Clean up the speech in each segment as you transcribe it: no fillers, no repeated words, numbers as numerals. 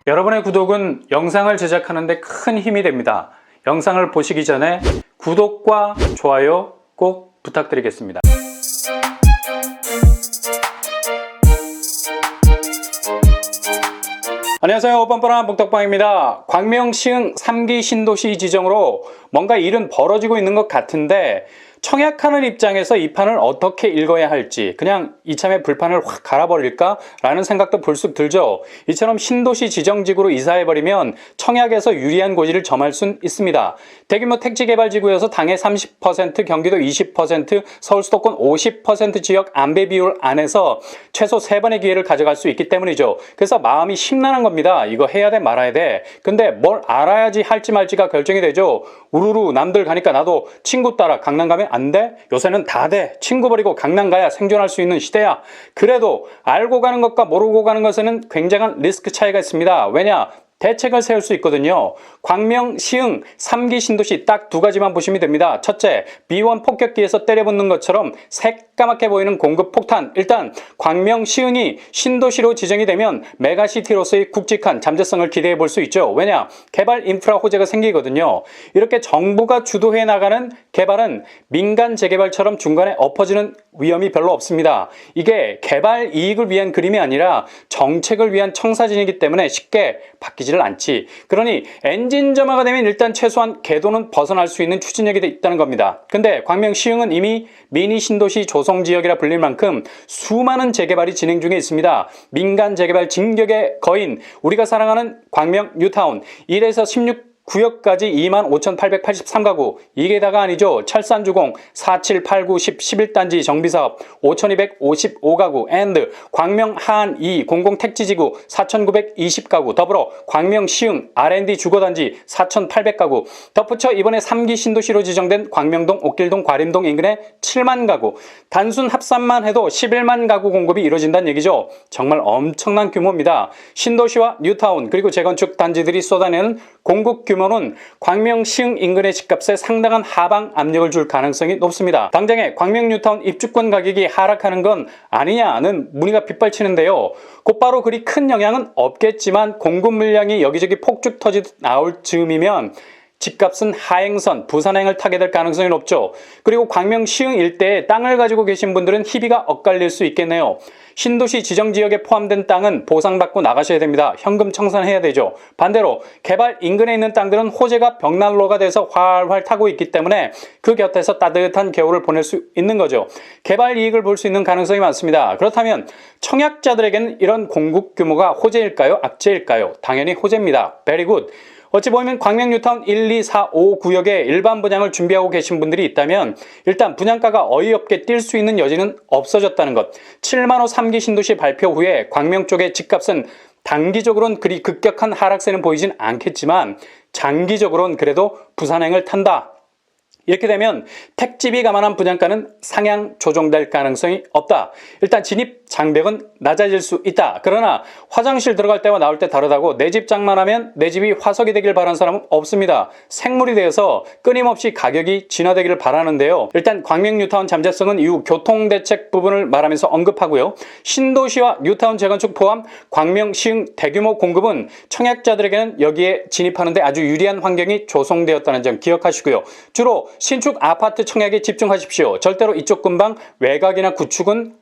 여러분의 구독은 영상을 제작하는 데 큰 힘이 됩니다. 영상을 보시기 전에 구독과 좋아요 꼭 부탁드리겠습니다. 안녕하세요. 뻔뻔한 복덕방입니다. 광명 시흥 3기 신도시 지정으로 뭔가 일은 벌어지고 있는 것 같은데 청약하는 입장에서 이 판을 어떻게 읽어야 할지 그냥 이참에 불판을 확 갈아버릴까? 라는 생각도 불쑥 들죠. 이처럼 신도시 지정지구로 이사해버리면 청약에서 유리한 고지를 점할 순 있습니다. 대규모 택지개발지구여서 당해 30%, 경기도 20%, 서울 수도권 50% 지역 안배 비율 안에서 최소 3번의 기회를 가져갈 수 있기 때문이죠. 그래서 마음이 심란한 겁니다. 이거 해야 돼 말아야 돼. 근데 뭘 알아야지 할지 말지가 결정이 되죠. 우르르 남들 가니까 나도 친구 따라 강남 가면 안 돼? 요새는 다 돼. 친구 버리고 강남 가야 생존할 수 있는 시대야. 그래도 알고 가는 것과 모르고 가는 것에는 굉장한 리스크 차이가 있습니다. 왜냐? 대책을 세울 수 있거든요. 광명, 시흥, 3기 신도시 딱 두 가지만 보시면 됩니다. 첫째, B1 폭격기에서 때려붙는 것처럼 새까맣게 보이는 공급 폭탄. 일단 광명, 시흥이 신도시로 지정이 되면 메가시티로서의 굵직한 잠재성을 기대해 볼 수 있죠. 왜냐? 개발 인프라 호재가 생기거든요. 이렇게 정부가 주도해 나가는 개발은 민간 재개발처럼 중간에 엎어지는 위험이 별로 없습니다. 이게 개발 이익을 위한 그림이 아니라 정책을 위한 청사진이기 때문에 쉽게 바뀌지를 않지. 그러니 엔진점화가 되면 일단 최소한 궤도는 벗어날 수 있는 추진력이 있다는 겁니다. 근데 광명 시흥은 이미 미니 신도시 조성지역이라 불릴 만큼 수많은 재개발이 진행 중에 있습니다. 민간 재개발 진격의 거인, 우리가 사랑하는 광명 뉴타운 1에서 16 구역까지 25,883가구, 이게 다가 아니죠. 철산주공 4, 7, 8, 9, 10, 11단지 정비사업 5,255가구 앤드 광명 하안 2 공공택지지구 4,920가구 더불어 광명 시흥 R&D 주거단지 4,800가구 덧붙여 이번에 3기 신도시로 지정된 광명동, 옥길동, 과림동 인근에 7만 가구 단순 합산만 해도 11만 가구 공급이 이루어진다는 얘기죠. 정말 엄청난 규모입니다. 신도시와 뉴타운 그리고 재건축 단지들이 쏟아내는 공급 규모는 광명 시흥 인근의 집값에 상당한 하방 압력을 줄 가능성이 높습니다. 당장에 광명 뉴타운 입주권 가격이 하락하는 건 아니냐는 문의가 빗발치는데요. 곧바로 그리 큰 영향은 없겠지만 공급 물량이 여기저기 폭죽 터지듯 나올 즈음이면 집값은 하행선, 부산행을 타게 될 가능성이 높죠. 그리고 광명 시흥 일대에 땅을 가지고 계신 분들은 희비가 엇갈릴 수 있겠네요. 신도시 지정지역에 포함된 땅은 보상받고 나가셔야 됩니다. 현금 청산해야 되죠. 반대로 개발 인근에 있는 땅들은 호재가 벽난로가 돼서 활활 타고 있기 때문에 그 곁에서 따뜻한 겨울을 보낼 수 있는 거죠. 개발 이익을 볼 수 있는 가능성이 많습니다. 그렇다면 청약자들에게는 이런 공급 규모가 호재일까요? 악재일까요? 당연히 호재입니다. Very good. 어찌 보면 광명 뉴타운 1, 2, 4, 5 구역에 일반 분양을 준비하고 계신 분들이 있다면 일단 분양가가 어이없게 뛸 수 있는 여지는 없어졌다는 것. 7만 호 3기 신도시 발표 후에 광명 쪽의 집값은 단기적으로는 그리 급격한 하락세는 보이진 않겠지만 장기적으로는 그래도 부산행을 탄다. 이렇게 되면 택지비 감안한 분양가는 상향 조정될 가능성이 없다. 일단 진입 장벽은 낮아질 수 있다. 그러나 화장실 들어갈 때와 나올 때 다르다고 내 집 장만하면 내 집이 화석이 되길 바라는 사람은 없습니다. 생물이 되어서 끊임없이 가격이 진화되기를 바라는데요. 일단 광명 뉴타운 잠재성은 이후 교통대책 부분을 말하면서 언급하고요. 신도시와 뉴타운 재건축 포함 광명 시흥 대규모 공급은 청약자들에게는 여기에 진입하는 데 아주 유리한 환경이 조성되었다는 점 기억하시고요. 주로 신축 아파트 청약에 집중하십시오. 절대로 이쪽 근방 외곽이나 구축은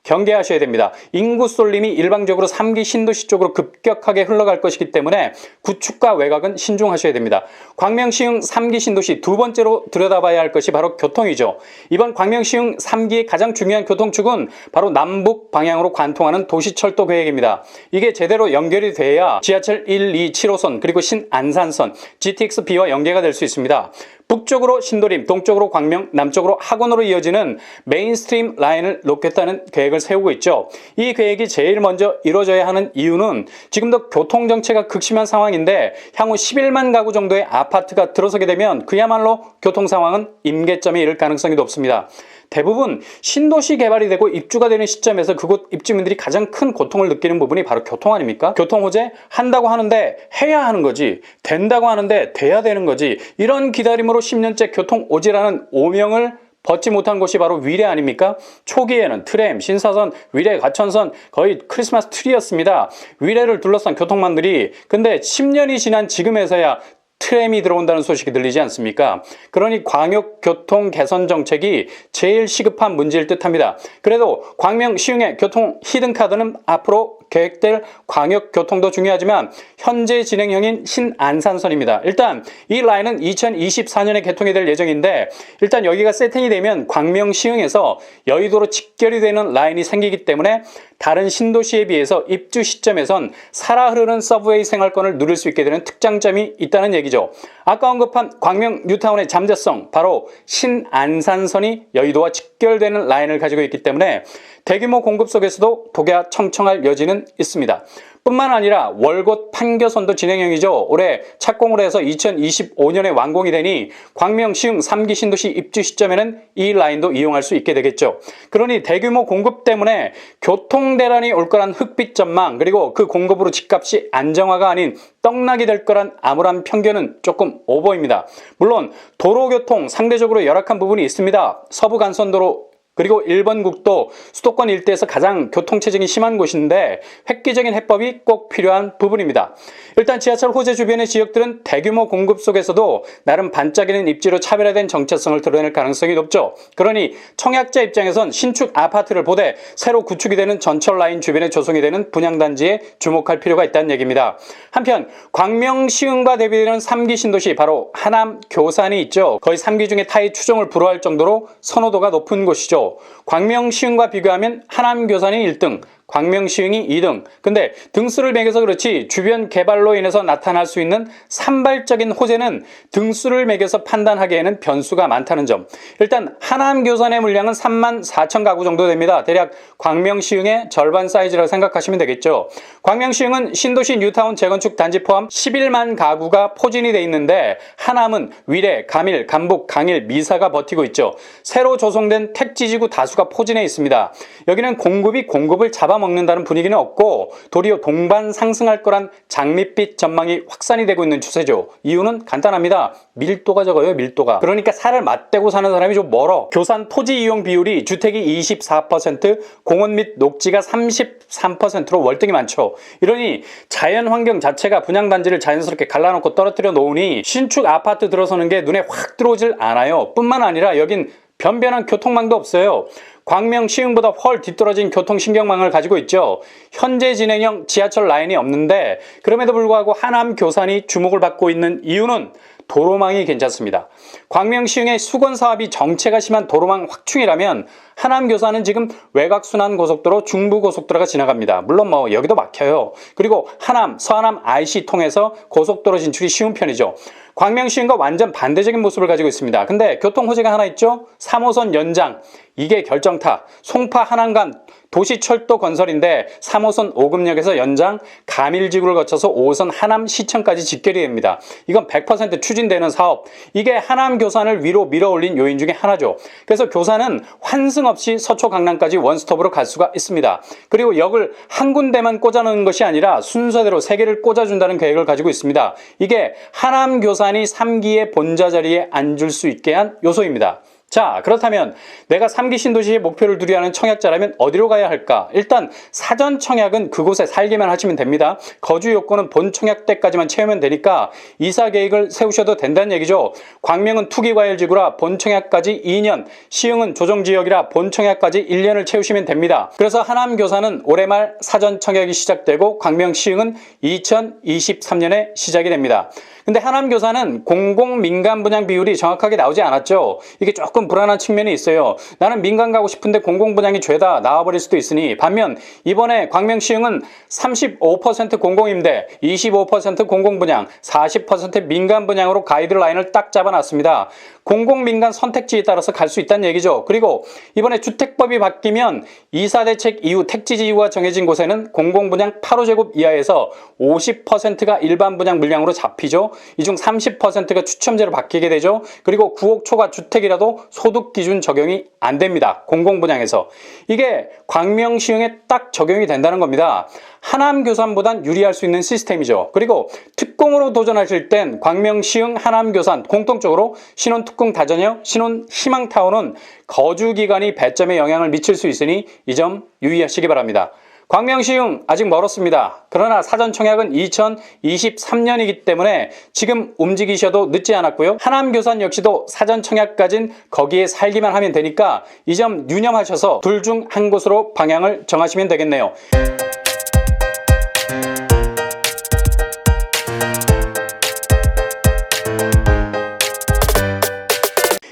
경계하셔야 됩니다. 인구 쏠림이 일방적으로 3기 신도시 쪽으로 급격하게 흘러갈 것이기 때문에 구축과 외곽은 신중하셔야 됩니다. 광명 시흥 3기 신도시 두 번째로 들여다봐야 할 것이 바로 교통이죠. 이번 광명 시흥 3기의 가장 중요한 교통축은 바로 남북 방향으로 관통하는 도시철도 계획입니다. 이게 제대로 연결이 돼야 지하철 1, 2, 7호선 그리고 신안산선, GTX-B와 연계가 될 수 있습니다. 북쪽으로 신도림, 동쪽으로 광명, 남쪽으로 학원으로 이어지는 메인스트림 라인을 놓겠다는 계획을 세우고 있죠. 이 계획이 제일 먼저 이루어져야 하는 이유는 지금도 교통정체가 극심한 상황인데 향후 11만 가구 정도의 아파트가 들어서게 되면 그야말로 교통 상황은 임계점에 이를 가능성이 높습니다. 대부분 신도시 개발이 되고 입주가 되는 시점에서 그곳 입주민들이 가장 큰 고통을 느끼는 부분이 바로 교통 아닙니까? 교통 호재 한다고 하는데 해야 하는 거지, 된다고 하는데 돼야 되는 거지, 이런 기다림으로 10년째 교통 오지라는 오명을 벗지 못한 곳이 바로 위례 아닙니까? 초기에는 트램, 신사선, 위례, 과천선 거의 크리스마스 트리였습니다. 위례를 둘러싼 교통망들이. 근데 10년이 지난 지금에서야 트램이 들어온다는 소식이 들리지 않습니까? 그러니 광역교통 개선 정책이 제일 시급한 문제일 듯합니다. 그래도 광명, 시흥의 교통 히든카드는 앞으로 계획될 광역교통도 중요하지만 현재 진행형인 신안산선입니다. 일단 이 라인은 2024년에 개통이 될 예정인데 일단 여기가 세팅이 되면 광명, 시흥에서 여의도로 직결이 되는 라인이 생기기 때문에 다른 신도시에 비해서 입주 시점에선 살아 흐르는 서브웨이 생활권을 누릴 수 있게 되는 특장점이 있다는 얘기죠. 아까 언급한 광명 뉴타운의 잠재성, 바로 신안산선이 여의도와 직결되는 라인을 가지고 있기 때문에 대규모 공급 속에서도 독야 청청할 여지는 있습니다. 뿐만 아니라 월곶 판교선도 진행형이죠. 올해 착공을 해서 2025년에 완공이 되니 광명, 시흥 3기 신도시 입주 시점에는 이 라인도 이용할 수 있게 되겠죠. 그러니 대규모 공급 때문에 교통대란이 올 거란 흑빛 전망, 그리고 그 공급으로 집값이 안정화가 아닌 떡락이 될 거란 암울한 편견은 조금 오버입니다. 물론 도로교통 상대적으로 열악한 부분이 있습니다. 서부간선도로 그리고 1번 국도, 수도권 일대에서 가장 교통체증이 심한 곳인데 획기적인 해법이 꼭 필요한 부분입니다. 일단 지하철 호재 주변의 지역들은 대규모 공급 속에서도 나름 반짝이는 입지로 차별화된 정체성을 드러낼 가능성이 높죠. 그러니 청약자 입장에선 신축 아파트를 보되 새로 구축이 되는 전철 라인 주변에 조성이 되는 분양단지에 주목할 필요가 있다는 얘기입니다. 한편 광명, 시흥과 대비되는 3기 신도시, 바로 하남, 교산이 있죠. 거의 3기 중에 타의 추종을 불허할 정도로 선호도가 높은 곳이죠. 광명, 시흥과 비교하면 하남, 교산이 1등, 광명, 시흥이 2등. 근데 등수를 매겨서 그렇지 주변 개발로 인해서 나타날 수 있는 산발적인 호재는 등수를 매겨서 판단하기에는 변수가 많다는 점. 일단 하남, 교산의 물량은 34,000 가구 정도 됩니다. 대략 광명, 시흥의 절반 사이즈라고 생각하시면 되겠죠. 광명, 시흥은 신도시 뉴타운 재건축 단지 포함 11만 가구가 포진이 돼 있는데 하남은 위례, 가밀, 감북, 강일, 미사가 버티고 있죠. 새로 조성된 택지지구 다수가 포진해 있습니다. 여기는 공급이 공급을 잡아먹는다는 분위기는 없고 도리어 동반 상승할 거란 장밋빛 전망이 확산이 되고 있는 추세죠. 이유는 간단합니다. 밀도가 적어요, 밀도가. 그러니까 살을 맞대고 사는 사람이 좀 멀어. 교산 토지 이용 비율이 주택이 24%, 공원 및 녹지가 33%로 월등히 많죠. 이러니 자연 환경 자체가 분양단지를 자연스럽게 갈라놓고 떨어뜨려 놓으니 신축 아파트 들어서는 게 눈에 확 들어오질 않아요. 뿐만 아니라 여긴 변변한 교통망도 없어요. 광명, 시흥보다 훨 뒤떨어진 교통신경망을 가지고 있죠. 현재 진행형 지하철 라인이 없는데 그럼에도 불구하고 하남, 교산이 주목을 받고 있는 이유는 도로망이 괜찮습니다. 광명, 시흥의 수건 사업이 정체가 심한 도로망 확충이라면 하남, 교산은 지금 외곽순환고속도로, 중부고속도로가 지나갑니다. 물론 뭐 여기도 막혀요. 그리고 하남, 서하남 IC 통해서 고속도로 진출이 쉬운 편이죠. 광명, 시흥과 완전 반대적인 모습을 가지고 있습니다. 근데 교통 호재가 하나 있죠. 3호선 연장, 이게 결정타. 송파, 하남 간 도시철도 건설인데 3호선 오금역에서 연장, 가밀지구를 거쳐서 5호선 하남 시청까지 직결이 됩니다. 이건 100% 추진되는 사업. 이게 하남, 교산을 위로 밀어올린 요인 중에 하나죠. 그래서 교산은 환승 없이 서초, 강남까지 원스톱으로 갈 수가 있습니다. 그리고 역을 한 군데만 꽂아놓은 것이 아니라 순서대로 3개를 꽂아준다는 계획을 가지고 있습니다. 이게 하남, 교산이 3기의 본자 자리에 앉을 수 있게 한 요소입니다. 자, 그렇다면 내가 3기 신도시의 목표를 두려하는 청약자라면 어디로 가야 할까? 일단 사전 청약은 그곳에 살기만 하시면 됩니다. 거주 요건은 본 청약 때까지만 채우면 되니까 이사 계획을 세우셔도 된다는 얘기죠. 광명은 투기과열지구라 본 청약까지 2년, 시흥은 조정지역이라 본 청약까지 1년을 채우시면 됩니다. 그래서 하남, 교산은 올해 말 사전 청약이 시작되고 광명, 시흥은 2023년에 시작이 됩니다. 근데 하남, 교산은 공공 민간 분양 비율이 정확하게 나오지 않았죠. 이게 조금 불안한 측면이 있어요. 나는 민간 가고 싶은데 공공 분양이 죄다 나와버릴 수도 있으니. 반면 이번에 광명, 시흥은 35% 공공임대, 25% 공공 분양, 40% 민간 분양으로 가이드라인을 딱 잡아놨습니다. 공공 민간 선택지에 따라서 갈 수 있다는 얘기죠. 그리고 이번에 주택법이 바뀌면 이사대책 이후 택지지구가 정해진 곳에는 공공 분양 8호제곱 이하에서 50%가 일반 분양 물량으로 잡히죠. 이 중 30%가 추첨제로 바뀌게 되죠. 그리고 9억 초과 주택이라도 소득 기준 적용이 안 됩니다. 공공분양에서. 이게 광명시흥에 딱 적용이 된다는 겁니다. 하남교산보단 유리할 수 있는 시스템이죠. 그리고 특공으로 도전하실 땐 광명시흥, 하남교산 공통적으로 신혼특공 다전형, 신혼희망타운은 거주기간이 배점에 영향을 미칠 수 있으니 이 점 유의하시기 바랍니다. 광명시흥 아직 멀었습니다. 그러나 사전청약은 2023년이기 때문에 지금 움직이셔도 늦지 않았고요. 하남교산 역시도 사전청약까진 거기에 살기만 하면 되니까 이 점 유념하셔서 둘 중 한 곳으로 방향을 정하시면 되겠네요.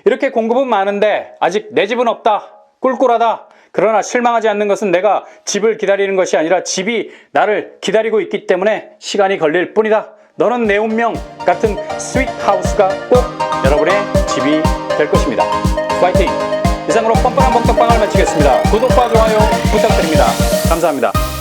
이렇게 공급은 많은데 아직 내 집은 없다. 꿀꿀하다. 그러나 실망하지 않는 것은 내가 집을 기다리는 것이 아니라 집이 나를 기다리고 있기 때문에 시간이 걸릴 뿐이다. 너는 내 운명 같은 스윗하우스가 꼭 여러분의 집이 될 것입니다. 파이팅! 이상으로 뻔뻔한 먹덕방을 마치겠습니다. 구독과 좋아요 부탁드립니다. 감사합니다.